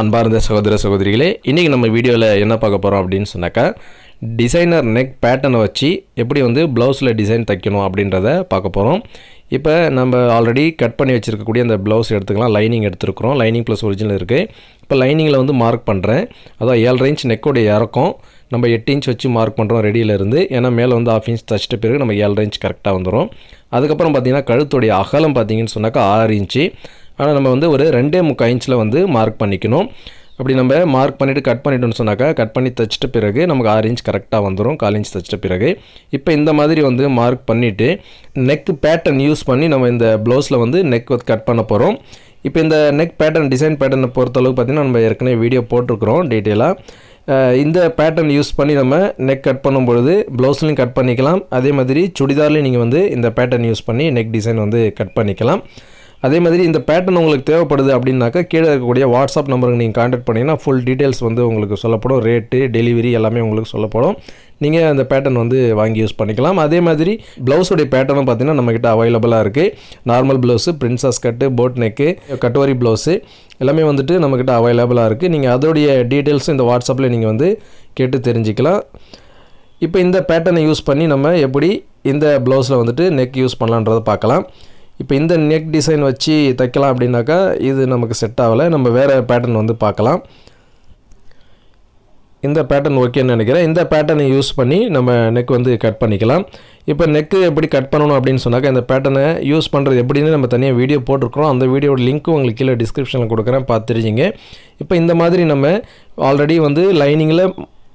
அன்பார்ந்த சகோதர சகோதரிகளே, இன்றைக்கி நம்ம வீடியோவில் என்ன பார்க்க போகிறோம் அப்படின்னு சொன்னாக்கா, டிசைனர் நெக் பேட்டர்னை வச்சு எப்படி ப்ளவுஸில் டிசைன் தைக்கணும் அப்படின்றத பார்க்க போகிறோம். இப்போ நம்ம ஆல்ரெடி கட் பண்ணி வச்சுருக்கக்கூடிய அந்த ப்ளவுஸ் எடுத்துக்கலாம். லைனிங் எடுத்துருக்குறோம். லைனிங் ப்ளஸ் ஒரிஜினல் இருக்குது. இப்போ லைனிங்கில் மார்க் பண்ணுறேன். அதான் 7.5 இன்ச் நெக்கோடைய இறக்கம் நம்ம 8 இன்ச் வச்சு மார்க் பண்ணுறோம் ரெடியிலேருந்து. ஏன்னா மேலே 1/2 இன்ச் தச்சிட்ட பிறகு நம்ம 7.5 இன்ச் கரெக்டாக வந்துடும். அதுக்கப்புறம் பார்த்திங்கன்னா கழுத்துடைய அகலம் பார்த்திங்கன்னு சொன்னாக்கா 6 இன்ச்சு. ஆனால் நம்ம ஒரு 2.25 இன்ச்சில் மார்க் பண்ணிக்கணும். அப்படி நம்ம மார்க் பண்ணிவிட்டு கட் பண்ணிட்டோம்னு சொன்னாக்கா, கட் பண்ணி தைச்சிட்ட பிறகு நமக்கு 6 இன்ச் கரெக்டாக வந்துடும். 1/4 இன்ச் தைச்சிட்ட பிறகு இப்போ இந்த மாதிரி மார்க் பண்ணிவிட்டு நெக் பேட்டர்ன் யூஸ் பண்ணி நம்ம இந்த ப்ளவுஸில் நெக் கட் பண்ண போகிறோம். இப்போ இந்த நெக் பேட்டர்ன் டிசைன் பேட்டர்னை பொறுத்தளவுக்கு பார்த்திங்கன்னா நம்ம ஏற்கனவே வீடியோ போட்டிருக்கிறோம் டீட்டெயிலாக. இந்த பேட்டர்ன் யூஸ் பண்ணி நம்ம நெக் கட் பண்ணும்பொழுது ப்ளவுஸ்லையும் கட் பண்ணிக்கலாம். அதே மாதிரி சுடிதார்லையும் நீங்கள் இந்த பேட்டர்ன் யூஸ் பண்ணி நெக் டிசைன் கட் பண்ணிக்கலாம். அதே மாதிரி இந்த பேட்டர்ன் உங்களுக்கு தேவைப்படுது அப்படின்னாக்கா கீழே இருக்கக்கூடிய வாட்ஸ்அப் நம்பருக்கு நீங்கள் கான்டாக்ட் பண்ணிங்கன்னா ஃபுல் டீட்டெயில்ஸ் உங்களுக்கு சொல்லப்படும். ரேட்டு, டெலிவரி எல்லாமே உங்களுக்கு சொல்லப்படும். நீங்கள் அந்த பேட்டர்ன் வாங்கி யூஸ் பண்ணிக்கலாம். அதே மாதிரி ப்ளவுஸுடைய பேட்டர்னும் பார்த்திங்கன்னா நம்மக்கிட்ட அவைலபிளாக இருக்குது. நார்மல் ப்ளவுஸு, பிரின்சஸ் கட்டு, போட் நெக்கு, கட்டோரி ப்ளவுஸு எல்லாமே நம்மக்கிட்ட அவைலபிளாக இருக்குது. நீங்கள் அதோடைய டீட்டெயில்ஸும் இந்த வாட்ஸ்அப்பில் நீங்கள் கேட்டு தெரிஞ்சுக்கலாம். இப்போ இந்த பேட்டர்னை யூஸ் பண்ணி நம்ம எப்படி இந்த ப்ளவுஸில் நெக் யூஸ் பண்ணலான்றதை பார்க்கலாம். இப்போ இந்த நெக் டிசைன் வச்சு தைக்கலாம் அப்படின்னாக்கா இது நமக்கு செட் ஆகலை. நம்ம வேறு பேட்டர்ன் பார்க்கலாம். இந்த பேட்டர்ன் ஓகேன்னு நினைக்கிறேன். இந்த பேட்டர்னை யூஸ் பண்ணி நம்ம நெக் கட் பண்ணிக்கலாம். இப்போ நெக்கு எப்படி கட் பண்ணணும் அப்படின்னு சொன்னாக்கா இந்த பேட்டர்னை யூஸ் பண்ணுறது எப்படின்னு நம்ம தனியாக வீடியோ போட்டிருக்கிறோம். அந்த வீடியோட லிங்க்கும் உங்களுக்கு கீழே டிஸ்கிரிப்ஷனில் கொடுக்குறேன், பார்த்துருச்சிங்க. இப்போ இந்த மாதிரி நம்ம ஆல்ரெடி லைனிங்கில்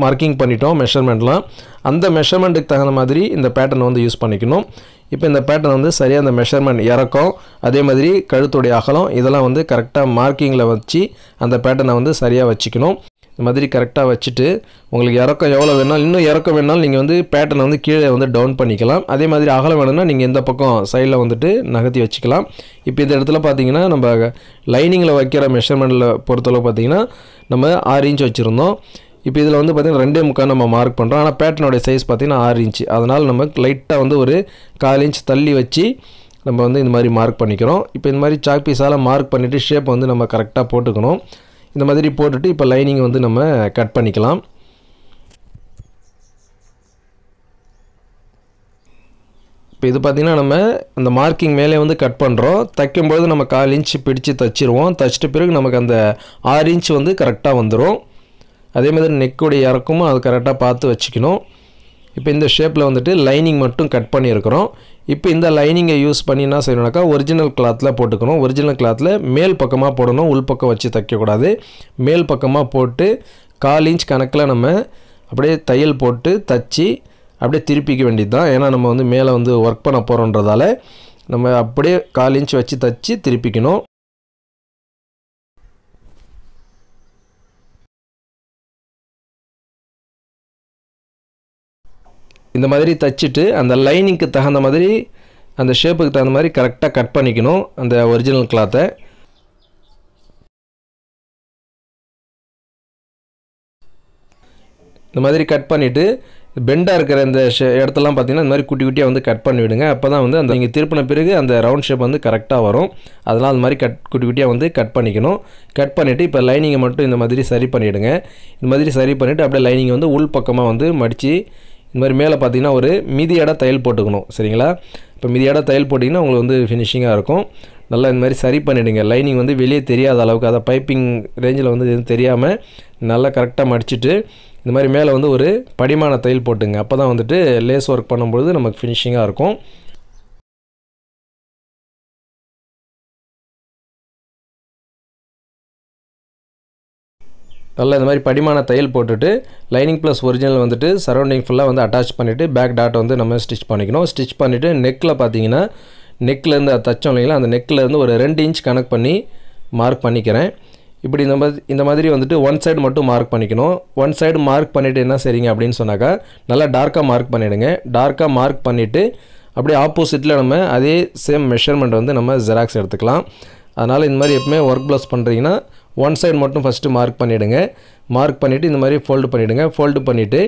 மார்க்கிங் பண்ணிட்டோம் மெஷர்மெண்ட்லாம். அந்த மெஷர்மெண்ட்டுக்கு தகுந்த மாதிரி இந்த பேட்டர்ன் யூஸ் பண்ணிக்கணும். இப்போ இந்த பேட்டர்ன் சரியாக அந்த மெஷர்மெண்ட் இறக்கம், அதே மாதிரி கழுத்துடைய அகலம் இதெல்லாம் கரெக்டாக மார்க்கிங்கில் வச்சு அந்த பேட்டர்னை சரியாக வச்சுக்கணும். இந்த மாதிரி கரெக்டாக வச்சுட்டு உங்களுக்கு இறக்கம் எவ்வளோ வேணாலும், இன்னும் இறக்கம் வேணாலும் நீங்கள் பேட்டர்னை கீழே டவுன் பண்ணிக்கலாம். அதே மாதிரி அகலம் வேணும்னா நீங்கள் இந்த பக்கம் சைடில் நகர்த்தி வச்சுக்கலாம். இப்போ இந்த இடத்துல பார்த்தீங்கன்னா நம்ம லைனிங்கில் வைக்கிற மெஷர்மெண்ட்டில் பொறுத்தளவு பார்த்திங்கன்னா நம்ம 6 இன்ச் வச்சுருந்தோம். இப்போ இதில் பார்த்திங்கன்னா 2.25 நம்ம மார்க் பண்ணுறோம். ஆனால் பேட்டர்னுடைய சைஸ் பார்த்திங்கன்னா 6 இன்ச்சு. அதனால் நம்ம லைட்டாக ஒரு 1/4 இன்ச் தள்ளி வச்சு நம்ம இந்த மாதிரி மார்க் பண்ணிக்கிறோம். இப்போ இந்த மாதிரி சாக் பீஸால் மார்க் பண்ணிவிட்டு ஷேப் நம்ம கரெக்டாக போட்டுக்கணும். இந்த மாதிரி போட்டுட்டு இப்போ லைனிங் நம்ம கட் பண்ணிக்கலாம். இப்போ இது பார்த்திங்கன்னா நம்ம அந்த மார்க்கிங் மேலே கட் பண்ணுறோம். தைக்கும்பொழுது நம்ம 1/4 இன்ச் பிடிச்சி தைச்சிருவோம். தைச்சிட்ட பிறகு நமக்கு அந்த 6 இன்ச் கரெக்டாக வந்துடும். அதே மாதிரி நெக்குடைய இறக்கமும் அது கரெக்டாக பார்த்து வச்சுக்கணும். இப்போ இந்த ஷேப்பில் லைனிங் மட்டும் கட் பண்ணியிருக்கிறோம். இப்போ இந்த லைனிங்கை யூஸ் பண்ணி என்ன செய்யணும்னாக்கா ஒரிஜினல் கிளாத்தில் போட்டுக்கணும். ஒரிஜினல் கிளாத்தில் மேல் பக்கமாக போடணும், உள் பக்கம் வச்சு தைக்கக்கூடாது. மேல் பக்கமாக போட்டு 1/4 இன்ச் கணக்கில் நம்ம அப்படியே தையல் போட்டு தைச்சி அப்படியே திருப்பிக்க வேண்டியது தான். ஏன்னா நம்ம மேலே ஒர்க் பண்ண போகிறோன்றதால நம்ம அப்படியே 1/4 இன்ச் வச்சு தைச்சி திருப்பிக்கணும். இந்த மாதிரி தைச்சிட்டு அந்த லைனிங்க்கு தகுந்த மாதிரி அந்த ஷேப்புக்கு தகுந்த மாதிரி கரெக்டாக கட் பண்ணிக்கணும் அந்த ஒரிஜினல் கிளாத்தை. இந்த மாதிரி கட் பண்ணிவிட்டு பெண்டாக இருக்கிற இந்த இடத்தெல்லாம் பார்த்திங்கன்னா இந்த மாதிரி குட்டி குட்டியாக கட் பண்ணிவிடுங்க. அப்போ தான் அந்த நீங்கள் திருப்பின பிறகு அந்த ரவுண்ட் ஷேப் கரெக்டாக வரும். அதனால் அந்த மாதிரி குட்டி குட்டியாக கட் பண்ணிக்கணும். கட் பண்ணிவிட்டு இப்போ லைனிங்கை மட்டும் இந்த மாதிரி சரி பண்ணிவிடுங்க. இந்த மாதிரி சரி பண்ணிவிட்டு அப்படியே லைனிங்கை உள் பக்கமாக மடித்து இந்த மாதிரி மேலே பார்த்திங்கன்னா ஒரு மிதியடை தையல் போட்டுக்கணும். சரிங்களா? இப்போ மிதியடை தையல் போட்டிங்கன்னா உங்களுக்கு ஃபினிஷிங்காக இருக்கும். நல்லா இந்த மாதிரி சரி பண்ணிவிடுங்க. லைனிங் வெளியே தெரியாத அளவுக்கு, அதை பைப்பிங் ரேஞ்சில் எதுவும் தெரியாமல் நல்லா கரெக்டாக மடிச்சுட்டு இந்த மாதிரி மேலே ஒரு படிமான தையல் போட்டுங்க. அப்போ தான் லேஸ் ஒர்க் பண்ணும்பொழுது நமக்கு ஃபினிஷிங்காக இருக்கும். நல்லா இந்த மாதிரி படிமான தையல் போட்டுட்டு லைனிங் ப்ளஸ் ஒரிஜினல் சரௌண்டிங் ஃபுல்லாக அட்டாச் பண்ணிவிட்டு பேக் டாட் நம்ம ஸ்டிச் பண்ணிக்கணும். ஸ்டிச் பண்ணிவிட்டு நெக்கில் பார்த்தீங்கன்னா நெக்லேருந்து தைச்சோம் இல்லைங்களா, அந்த நெக்லேருந்து ஒரு 2 இன்ச் கனெக்ட் பண்ணி மார்க் பண்ணிக்கிறேன். இப்படி இந்த மாதிரி ஒன் சைடு மட்டும் மார்க் பண்ணிக்கணும். ஒன் சைடு மார்க் பண்ணிவிட்டு என்ன செய்றீங்க அப்படின்னு சொன்னாக்கா நல்லா டார்க்காக மார்க் பண்ணிவிடுங்க. டார்க்காக மார்க் பண்ணிவிட்டு அப்படியே ஆப்போசிட்டில் நம்ம அதே சேம் மெஷர்மெண்ட் நம்ம ஜெராக்ஸ் எடுத்துக்கலாம். அதனால் இந்த மாதிரி எப்பவுமே ஒர்க் ப்ளவுஸ் பண்ணுறீங்கன்னா ஒன் சைடு மட்டும் ஃபஸ்ட்டு மார்க் பண்ணிவிடுங்க. மார்க் பண்ணிவிட்டு இந்த மாதிரி ஃபோல்டு பண்ணிவிடுங்க. ஃபோல்டு பண்ணிவிட்டு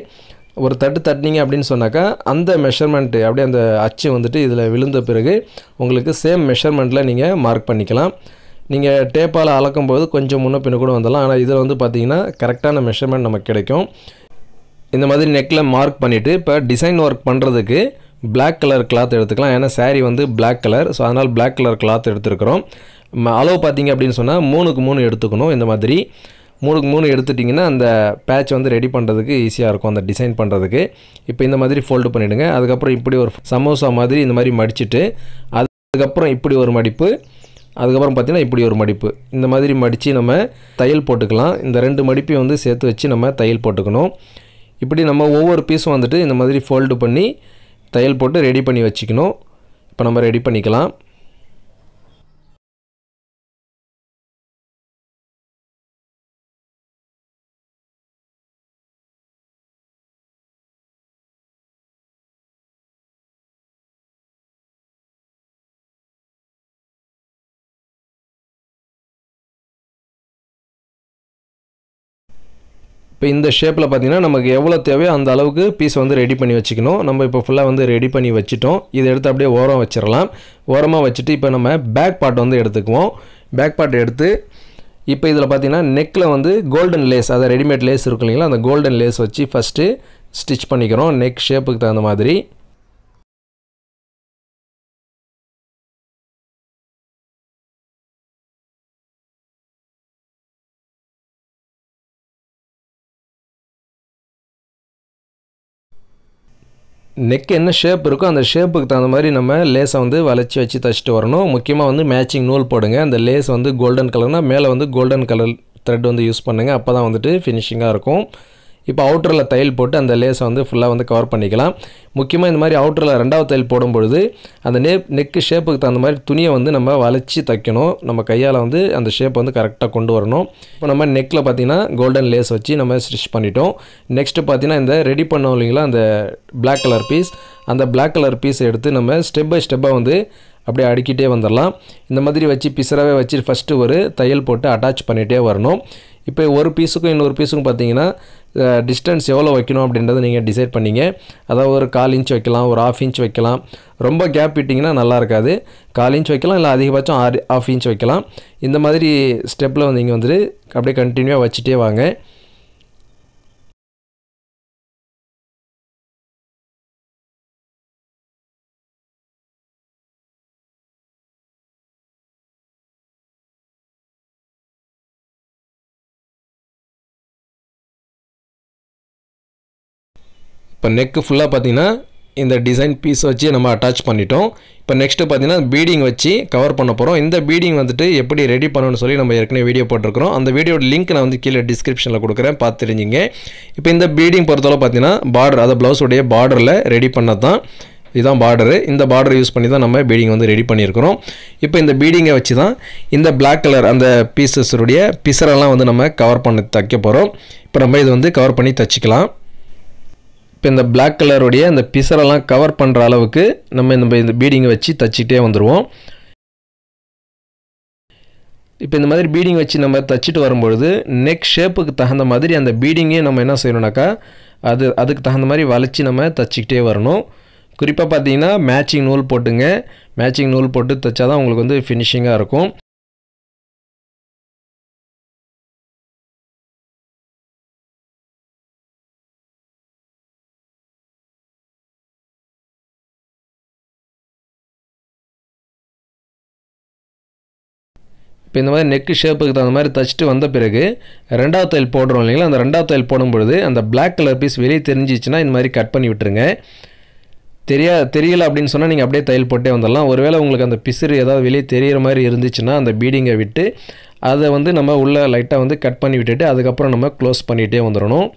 ஒரு தட்டினீங்க அப்படின்னு சொன்னாக்கா அந்த மெஷர்மெண்ட்டு அப்படியே அந்த அச்சு இதில் விழுந்த பிறகு உங்களுக்கு சேம் மெஷர்மெண்ட்டில் நீங்கள் மார்க் பண்ணிக்கலாம். நீங்கள் டேப்பால் அளக்கும்போது கொஞ்சம் முன்ன பின்ன கூட வந்துடலாம். ஆனால் இதில் வந்து பார்த்திங்கன்னா கரெக்டான மெஷர்மெண்ட் நமக்கு கிடைக்கும். இந்த மாதிரி நெக்கில் மார்க் பண்ணிவிட்டு இப்போ டிசைன் ஒர்க் பண்ணுறதுக்கு Black கலர் கிளாத் எடுத்துக்கலாம். ஏன்னா saree வந்து Black கலர், ஸோ அதனால் Black கலர் கிளாத் எடுத்துருக்கிறோம். அளவு பார்த்திங்க அப்படின்னு சொன்னால் 3க்கு 3 எடுத்துக்கணும். இந்த மாதிரி 3க்கு 3 எடுத்துட்டிங்கன்னா அந்த பேட்ச் வந்து ரெடி பண்ணுறதுக்கு ஈஸியாக இருக்கும், அந்த டிசைன் பண்ணுறதுக்கு. இப்போ இந்த மாதிரி ஃபோல்டு பண்ணிவிடுங்க. அதுக்கப்புறம் இப்படி ஒரு சமோசா மாதிரி இந்த மாதிரி மடிச்சுட்டு அதுக்கப்புறம் இப்படி ஒரு மடிப்பு, அதுக்கப்புறம் பார்த்திங்கன்னா இப்படி ஒரு மடிப்பு, இந்த மாதிரி மடித்து நம்ம தையல் போட்டுக்கலாம். இந்த 2 மடிப்பையும் வந்து சேர்த்து வச்சு நம்ம தையல் போட்டுக்கணும். இப்படி நம்ம ஒவ்வொரு பீஸும் வந்துட்டு இந்த மாதிரி ஃபோல்டு பண்ணி தையல் போட்டு ரெடி பண்ணி வச்சுக்கணும். இப்போ நம்ம ரெடி பண்ணிக்கலாம். இப்போ இந்த ஷேப்பில் பார்த்திங்கன்னா நமக்கு எவ்வளோ தேவையோ அந்த அளவுக்கு பீஸ் வந்து ரெடி பண்ணி வச்சுக்கணும். நம்ம இப்போ ஃபுல்லாக வந்து ரெடி பண்ணி வச்சுட்டோம். இதை எடுத்து அப்படியே ஓரம் வச்சிடலாம். ஓரமாக வச்சுட்டு இப்போ நம்ம பேக் பார்ட் வந்து எடுத்துக்குவோம். பேக் பார்ட் எடுத்து இப்போ இதில் பார்த்திங்கன்னா நெக்கில் வந்து கோல்டன் லேஸ், அதாவது ரெடிமேட் லேஸ் இருக்கும் இல்லைங்களா, அந்த கோல்டன் லேஸ் வச்சு ஃபஸ்ட்டு ஸ்டிச் பண்ணிக்கிறோம் நெக் ஷேப்புக்கு தகுந்த மாதிரி. நெக் என்ன ஷேப் இருக்கோ அந்த ஷேப்புக்கு தகுந்த மாதிரி நம்ம லேஸை வந்து வளைச்சி வச்சு தைச்சிட்டு வரணும். முக்கியமாக வந்து மேட்சிங் நூல் போடுங்க. அந்த லேஸ் வந்து கோல்டன் கலர்னால் மேலே வந்து கோல்டன் கலர் த்ரெட் வந்து யூஸ் பண்ணுங்கள். அப்போ தான் வந்துட்டு ஃபினிஷிங்காக இருக்கும். இப்போ அவுட்டரில் தையல் போட்டு அந்த லேஸை வந்து ஃபுல்லாக வந்து கவர் பண்ணிக்கலாம். முக்கியமாக இந்த மாதிரி அவுட்டரில் 2வது தையல் போடும்பொழுது அந்த நெக்கு ஷேப்புக்கு தகுந்த மாதிரி துணியை வந்து நம்ம வளைச்சி தைக்கணும். நம்ம கையால் வந்து அந்த ஷேப் வந்து கரெக்டாக கொண்டு வரணும். இப்போ நம்ம நெக்கில் பார்த்திங்கன்னா கோல்டன் லேஸ் வச்சு நம்ம ஸ்டிச் பண்ணிட்டோம். நெக்ஸ்ட்டு பார்த்திங்கன்னா இந்த ரெடி பண்ணோம் இல்லைங்களா அந்த Black கலர் பீஸ், அந்த Black கலர் பீஸை எடுத்து நம்ம ஸ்டெப் பை ஸ்டெப்பாக வந்து அப்படியே அடுக்கிட்டே வந்துடலாம். இந்த மாதிரி வச்சு பிசராகவே வச்சு ஃபஸ்ட்டு ஒரு தையல் போட்டு அட்டாச் பண்ணிகிட்டே வரணும். இப்போ ஒரு பீஸுக்கும் இன்னொரு பீஸுக்கும் பார்த்தீங்கன்னா டிஸ்டன்ஸ் எவ்வளோ வைக்கணும் அப்படின்றத நீங்கள் டிசைட் பண்ணிங்க. அதாவது ஒரு 1/4 இன்ச் வைக்கலாம், ஒரு 1/2 இன்ச் வைக்கலாம். ரொம்ப கேப் விட்டிங்கன்னா நல்லா இருக்காது. 1/4 இன்ச் வைக்கலாம், இல்லை அதிகபட்சம் 1/2 இன்ச் வைக்கலாம். இந்த மாதிரி ஸ்டெப்பில் வந்து நீங்கள் வந்துட்டு அப்படியே கண்டினியூவாக வச்சுட்டே வாங்க. இப்போ நெக்கு ஃபுல்லாக பார்த்தீங்கன்னா இந்த டிசைன் பீஸ் வச்சு நம்ம அட்டாச் பண்ணிட்டோம். இப்போ நெக்ஸ்ட்டு பார்த்தீங்கன்னா பீடிங் வச்சு கவர் பண்ண போகிறோம். இந்த பீடிங் வந்துட்டு எப்படி ரெடி பண்ணணும்னு சொல்லி நம்ம ஏற்கனவே வீடியோ போட்டிருக்கிறோம். அந்த வீடியோட லிங்க் நான் வந்து கீழே டிஸ்கிரிப்ஷனில் கொடுக்குறேன், பார்த்து தெரிஞ்சுங்க. இப்போ இந்த பீடிங் பொறுத்தளவு பார்த்தீங்கன்னா பார்டர், அதாவது ப்ளவுஸுடைய பார்டரில் ரெடி பண்ணது தான் இதுதான் பார்டரு. இந்த பார்டரை யூஸ் பண்ணி தான் நம்ம பீடிங் வந்து ரெடி பண்ணியிருக்கிறோம். இப்போ இந்த பீடிங்கை வச்சு தான் இந்த Black கலர் அந்த பீசஸுடைய பிசரெல்லாம் வந்து நம்ம கவர் பண்ணி தைக்க போகிறோம். இப்போ நம்ம இது வந்து கவர் பண்ணி தைச்சிக்கலாம். இப்போ இந்த Black கலருடைய அந்த பிசரெல்லாம் கவர் பண்ணுற அளவுக்கு நம்ம இந்த பீடிங்கை வச்சு தைச்சிக்கிட்டே வந்துடுவோம். இப்போ இந்த மாதிரி பீடிங் வச்சு நம்ம தைச்சிட்டு வரும்பொழுது நெக் ஷேப்புக்கு தகுந்த மாதிரி அந்த பீடிங்கே நம்ம என்ன செய்யணும்னாக்கா அதுக்கு தகுந்த மாதிரி வளைச்சி நம்ம தைச்சிக்கிட்டே வரணும். குறிப்பாக பார்த்தீங்கன்னா மேட்சிங் நூல் போட்டுங்க. மேட்சிங் நூல் போட்டு தைச்சா தான் உங்களுக்கு வந்து ஃபினிஷிங்காக இருக்கும். இப்போ இந்த மாதிரி நெக்கு ஷேப்புக்கு தகுந்த மாதிரி தைச்சிட்டு வந்த பிறகு 2வது தையல் போடுறோம் இல்லைங்களா, அந்த 2வது தையல் போடும்பொழுது அந்த Black கலர் பீஸ் வெளியே தெரிஞ்சிச்சுன்னா இந்த மாதிரி கட் பண்ணி விட்டுருங்க. தெரியல அப்படின்னு சொன்னால் நீங்கள் அப்படியே தையல் போட்டே வந்துடலாம். ஒருவேளை உங்களுக்கு அந்த பிசுறு ஏதாவது வெளியே தெரிகிற மாதிரி இருந்துச்சுன்னா அந்த பீடிங்கை விட்டு அதை வந்து நம்ம உள்ளே லைட்டாக வந்து கட் பண்ணி விட்டுட்டு அதுக்கப்புறம் நம்ம க்ளோஸ் பண்ணிகிட்டே வந்துடணும்.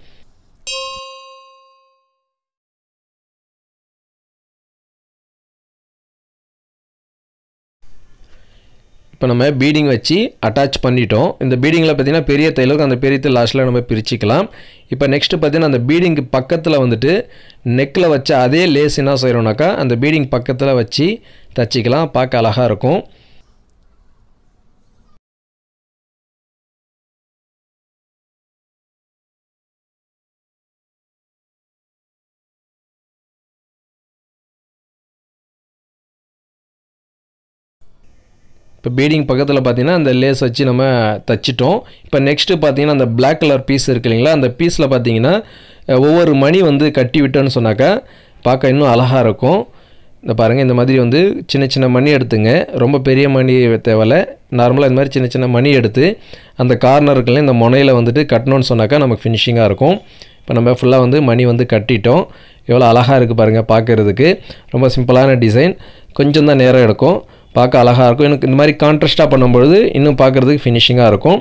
இப்போ நம்ம பீடிங் வச்சு அட்டாச் பண்ணிட்டோம். இந்த பீடிங்கில் பார்த்தீங்கன்னா பெரிய தையலுக்கு அந்த பெரிய தையல் லாஸ்ட்டில் நம்ம பிரிச்சுக்கலாம். இப்போ நெக்ஸ்ட்டு பார்த்தீங்கன்னா அந்த பீடிங்க்கு பக்கத்தில் வந்துட்டு நெக்கில் வச்ச அதே லேஸ் என்ன செய்கிறோம்னாக்கா அந்த பீடிங் பக்கத்தில் வச்சு தச்சிக்கலாம். பார்க்க அழகாக இருக்கும். இப்போ பீடிங் பக்கத்தில் பார்த்தீங்கன்னா அந்த லேஸ் வச்சு நம்ம தச்சிட்டோம். இப்போ நெக்ஸ்ட்டு பார்த்தீங்கன்னா அந்த பிளாக் கலர் பீஸ் இருக்கு இல்லைங்களா, அந்த பீஸில் பார்த்தீங்கன்னா ஒவ்வொரு மணி வந்து கட்டி விட்டோன்னு சொன்னாக்கா பார்க்க இன்னும் அழகாக இருக்கும். இந்த பாருங்கள், இந்த மாதிரி வந்து சின்ன சின்ன மணி எடுத்துங்க. ரொம்ப பெரிய மணி தேவையில்ல, நார்மலாக இந்த மாதிரி சின்ன சின்ன மணி எடுத்து அந்த கார்னருக்குள்ள இந்த முனையில் வந்துட்டு கட்டணும்னு சொன்னாக்கா நமக்கு ஃபினிஷிங்காக இருக்கும். இப்போ நம்ம ஃபுல்லாக வந்து மணி வந்து கட்டிட்டோம். எவ்வளோ அழகாக இருக்குது பாருங்கள் பார்க்குறதுக்கு. ரொம்ப சிம்பிளான டிசைன், கொஞ்சம் தான் நேரம் எடுக்கும், பார்க்க அழகாக இருக்கும். எனக்கு இந்த மாதிரி கான்ட்ராஸ்ட்டாக பண்ணும்பொழுது இன்னும் பார்க்குறதுக்கு ஃபினிஷிங்காக இருக்கும்.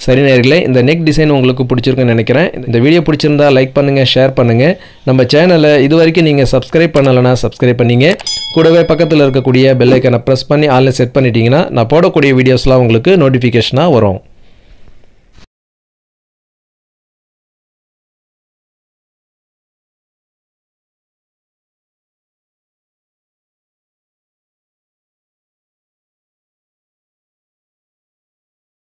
சரி நேயர்களே, இந்த நெக் டிசைன் உங்களுக்கு பிடிச்சிருக்குன்னு நினைக்கிறேன். இந்த வீடியோ பிடிச்சிருந்தா லைக் பண்ணுங்கள், ஷேர் பண்ணுங்கள். நம்ம சேனலை இது வரைக்கும் நீங்கள் சப்ஸ்கிரைப் பண்ணலைன்னா சப்ஸ்கிரைப் பண்ணிங்க. கூடவே பக்கத்தில் இருக்கக்கூடிய பெல் ஐக்கனை ப்ரெஸ் பண்ணி ஆன்லைன் செட் பண்ணிட்டீங்கன்னா நான் போடக்கூடிய வீடியோஸ்லாம் உங்களுக்கு நோட்டிஃபிகேஷனாக வரும்.